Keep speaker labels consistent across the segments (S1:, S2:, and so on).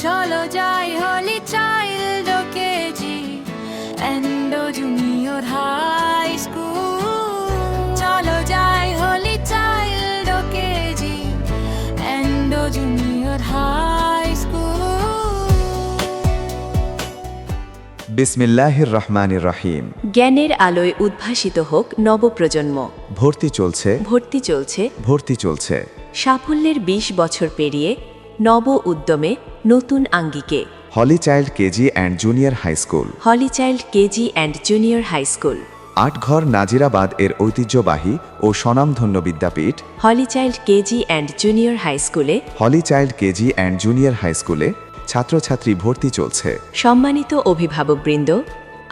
S1: চলো যাই holy child KG and junior high school. চলো যাই holy child KG and junior high school.
S2: বিসমিল্লাহির রহমানির রহিম।
S3: জ্ঞানের আলোয় উদ্ভাসিত হোক নবপ্রজন্ম।
S2: ভর্তি চলছে,
S3: ভর্তি চলছে,
S2: ভর্তি চলছে।
S3: সাফল্যের ২০ বছর পেরিয়ে নব উদ্যমে নতুন আঙ্গিকে
S2: holy child KG and junior high school.
S3: Holy child KG and junior high school.
S2: Atghar Nazirabad এর ঐতিহ্যবাহী ও স্বনামধন্য বিদ্যাপীঠ
S3: holy child KG and junior high স্কুলে
S2: holy child KG and junior high স্কুলে ছাত্রছাত্রী ভর্তি চলছে।
S3: সম্মানিত অভিভাবকবৃন্দ,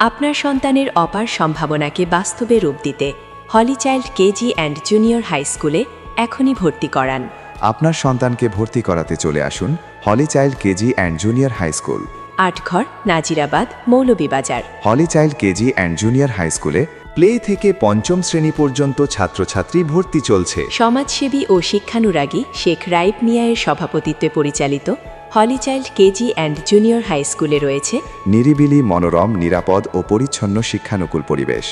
S3: আপনার সন্তানের অপার সম্ভাবনাকে বাস্তবে রূপ দিতে holy child KG and junior high স্কুলে এখনই ভর্তি করান।
S2: আপনার সন্তানকে ভর্তি করাতে চলে আসুন holy child KG and junior high school,
S3: Atghar, Nazirabad, Moulvibazar.
S2: Holy child KG and junior high স্কুলে প্লে থেকে পঞ্চম শ্রেণী পর্যন্ত ছাত্রছাত্রী ভর্তি চলছে।
S3: সমাজসেবী ও শিক্ষানুরাগী শেখ রাইব মিয়ায়ের সভাপতিত্বে পরিচালিত holy child KG and junior high স্কুলে রয়েছে
S2: নিরিবিলি, মনোরম, নিরাপদ ও পরিচ্ছন্ন শিক্ষানুকূল পরিবেশ,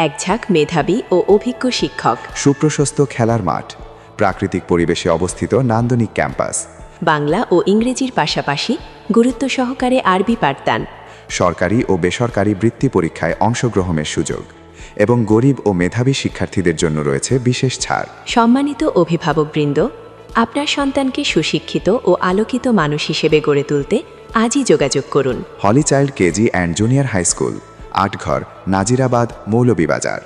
S3: একঝাঁক মেধাবী ও অভিজ্ঞ শিক্ষক,
S2: সুপ্রশস্ত খেলার মাঠ, প্রাকৃতিক পরিবেশে অবস্থিত নান্দনিক ক্যাম্পাস,
S3: বাংলা ও ইংরেজির পাশাপাশি গুরুত্ব সহকারে আরবি পাঠদান,
S2: সরকারি ও বেসরকারি বৃত্তি পরীক্ষায় অংশগ্রহণের সুযোগ এবং গরিব ও মেধাবী শিক্ষার্থীদের জন্য রয়েছে বিশেষ ছাড়।
S3: সম্মানিত অভিভাবকবৃন্দ, আপনার সন্তানকে সুশিক্ষিত ও আলোকিত মানুষ হিসেবে গড়ে তুলতে আজই যোগাযোগ করুন।
S2: Holy child KG and junior high school, Atghar, Nazirabad, Moulvibazar.